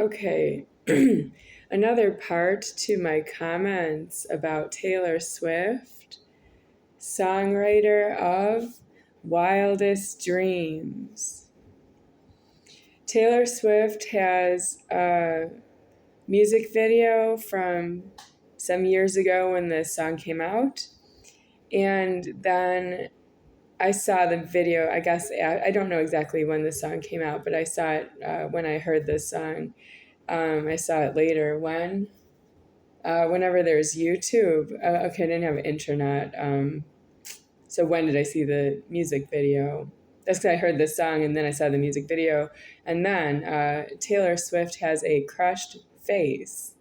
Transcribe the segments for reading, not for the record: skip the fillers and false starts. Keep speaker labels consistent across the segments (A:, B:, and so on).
A: Okay. Another part to my comments about Taylor Swift, songwriter of Wildest Dreams. Taylor Swift has a music video from some years ago when the song came out. And then I saw the video, I guess, I don't know exactly when the song came out, but I saw it when I heard this song. I saw it later whenever there's YouTube. Okay, I didn't have internet. So when did I see the music video? That's because I heard this song and then I saw the music video. And then Taylor Swift has a crushed face.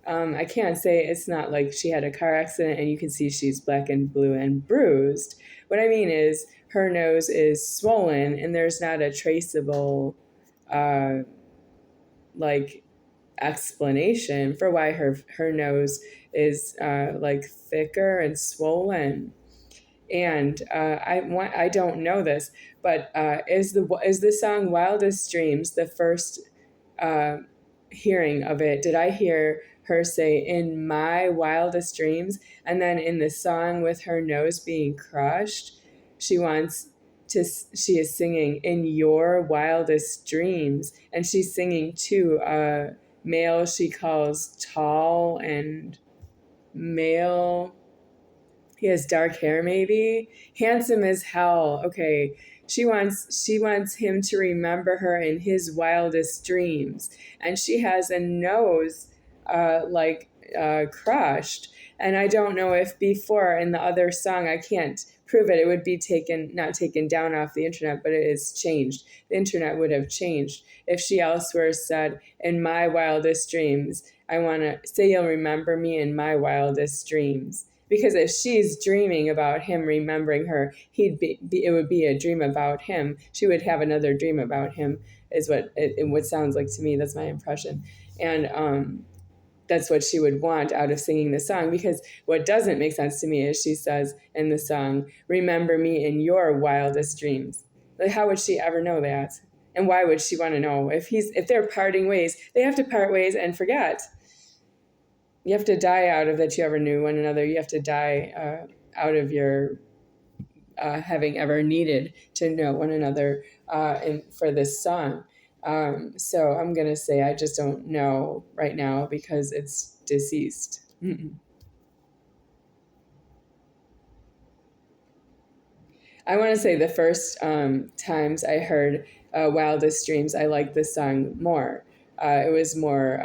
A: I can't say it's not like she had a car accident and you can see she's black and blue and bruised. What I mean is her nose is swollen and there's not a traceable explanation for why her nose is thicker and swollen. And I don't know this, but is the song Wildest Dreams the first hearing of it? Did I hear her say in my wildest dreams? And then in the song with her nose being crushed, she is singing in your wildest dreams, and she's singing to a male she calls tall and male. He has dark hair, maybe handsome as hell. Okay, she wants him to remember her in his wildest dreams, and she has a nose crushed. And I don't know if before in the other song, I can't prove it. It would be not taken down off the internet, but it is changed. The internet would have changed if she elsewhere said, in my wildest dreams, I want to say you'll remember me in my wildest dreams. Because if she's dreaming about him remembering her, it would be a dream about him. She would have another dream about him, is what it sounds like to me. That's my impression. And that's what she would want out of singing the song, because what doesn't make sense to me is she says in the song, remember me in your wildest dreams. Like, how would she ever know that? And why would she want to know? If they're parting ways, they have to part ways and forget. You have to die out of that you ever knew one another. You have to die out of your having ever needed to know one another for this song. So I'm going to say I just don't know right now because it's deceased. I want to say the first times I heard Wildest Dreams, I liked this song more. It was more,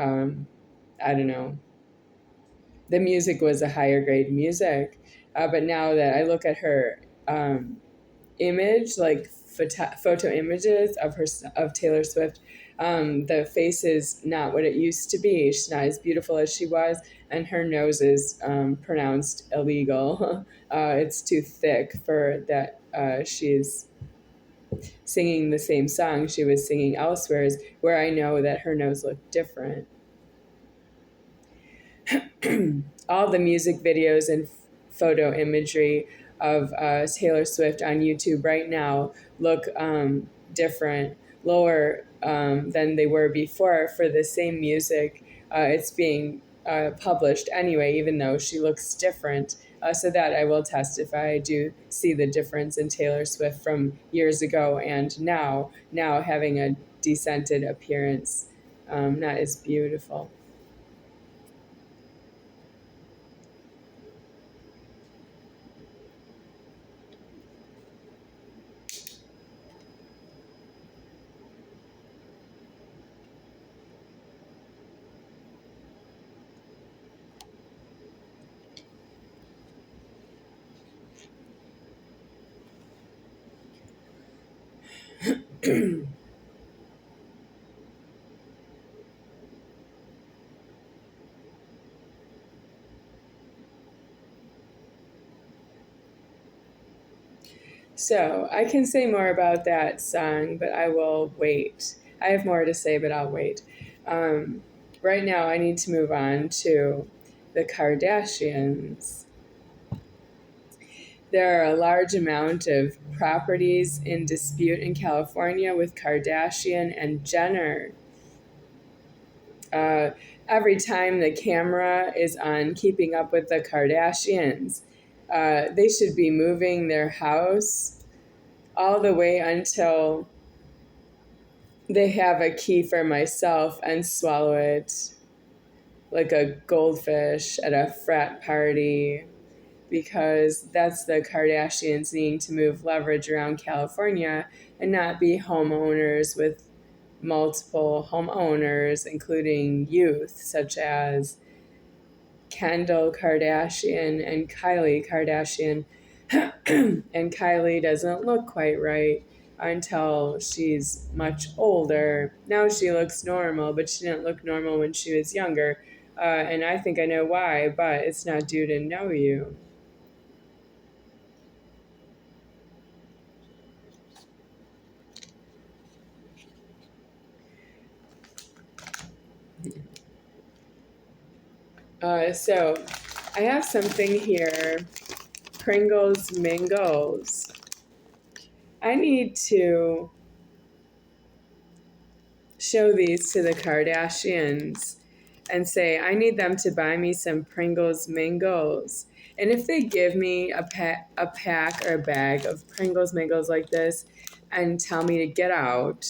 A: I don't know. The music was a higher grade music. But now that I look at her image, like photo images of Taylor Swift, the face is not what it used to be. She's not as beautiful as she was, and her nose is pronounced illegal. It's too thick for that. She's singing the same song she was singing elsewhere, where I know that her nose looked different. All the music videos and photo imagery of Taylor Swift on YouTube right now look different, lower than they were before for the same music. It's being published anyway, even though she looks different. So that I will testify, I do see the difference in Taylor Swift from years ago and now having a descented appearance, not as beautiful. So I can say more about that song, but I will wait. I have more to say, but I'll wait. Right now, I need to move on to the Kardashians. There are a large amount of properties in dispute in California with Kardashian and Jenner. Every time the camera is on Keeping Up with the Kardashians, they should be moving their house all the way until they have a key for myself and swallow it like a goldfish at a frat party, because that's the Kardashians needing to move leverage around California and not be homeowners with multiple homeowners, including youth, such as Kendall Kardashian and Kylie Kardashian. And Kylie doesn't look quite right until she's much older. Now she looks normal, but she didn't look normal when she was younger. And I think I know why, but it's not due to know you. So I have something here, Pringles Mingles. I need to show these to the Kardashians and say, I need them to buy me some Pringles Mingles. And if they give me a pack or a bag of Pringles Mingles like this and tell me to get out,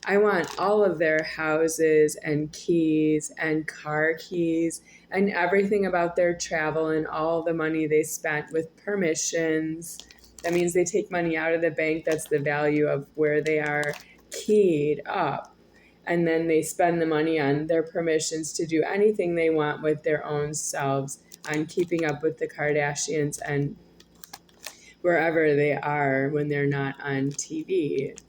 A: I want all of their houses and keys and car keys and everything about their travel and all the money they spent with permissions. That means they take money out of the bank. That's the value of where they are keyed up. And then they spend the money on their permissions to do anything they want with their own selves on Keeping Up with the Kardashians and wherever they are when they're not on TV.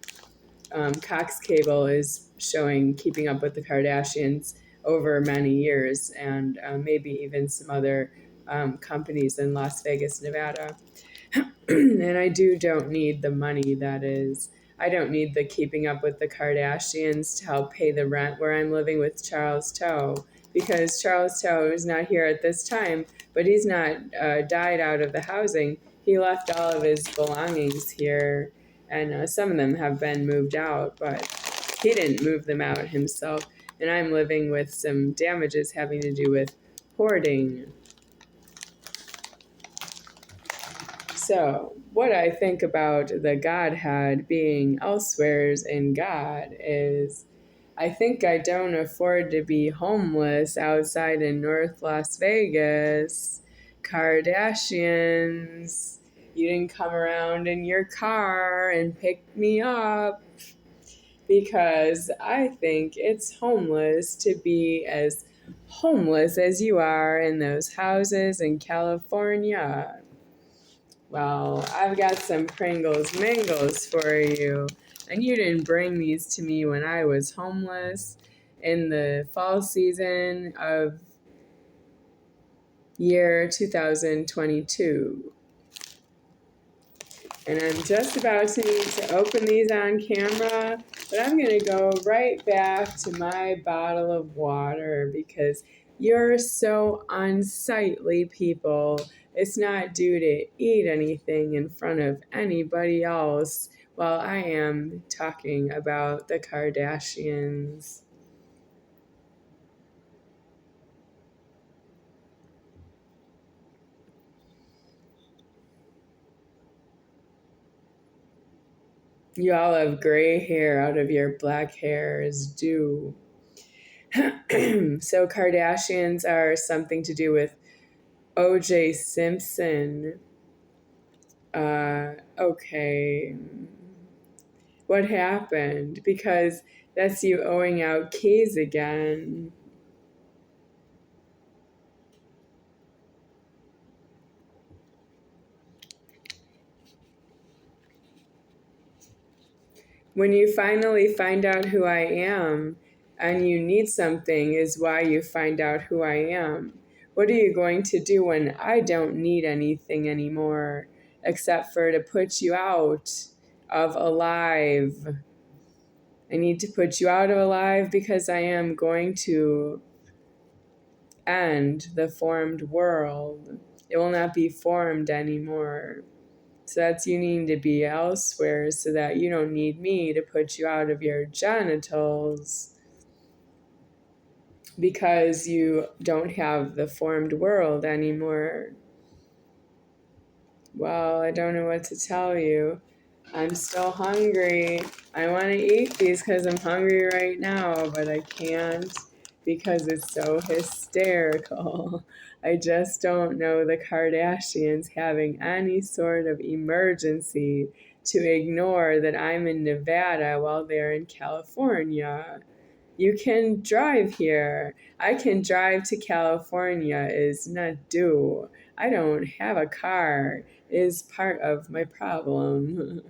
A: Cox Cable is showing Keeping Up with the Kardashians over many years, and maybe even some other companies in Las Vegas, Nevada. And I don't need the money, that is. I don't need the Keeping Up with the Kardashians to help pay the rent where I'm living with Charles Toe, because Charles Toe is not here at this time, but he's not died out of the housing. He left all of his belongings here, and some of them have been moved out, but he didn't move them out himself. And I'm living with some damages having to do with hoarding. So, what I think about the Godhead being elsewheres in God is I think I don't afford to be homeless outside in North Las Vegas. Kardashians, you didn't come around in your car and pick me up, because I think it's homeless to be as homeless as you are in those houses in California. Well, I've got some Pringles Mangles for you. And you didn't bring these to me when I was homeless in the fall season of year 2022. And I'm just about to need to open these on camera, but I'm going to go right back to my bottle of water because you're so unsightly, people. It's not due to eat anything in front of anybody else while I am talking about the Kardashians. You all have gray hair out of your black hair is due. So Kardashians are something to do with O.J. Simpson. Okay. What happened? Because that's you owing out keys again. When you finally find out who I am and you need something is why you find out who I am. What are you going to do when I don't need anything anymore except for to put you out of alive? I need to put you out of alive because I am going to end the formed world. It will not be formed anymore. So that's you need to be elsewhere so that you don't need me to put you out of your genitals. because you don't have the formed world anymore. Well, I don't know what to tell you. I'm still hungry. I want to eat these because I'm hungry right now, but I can't because it's so hysterical. I just don't know the Kardashians having any sort of emergency to ignore that I'm in Nevada while they're in California. You can drive here. I can drive to California is not due. I don't have a car is part of my problem.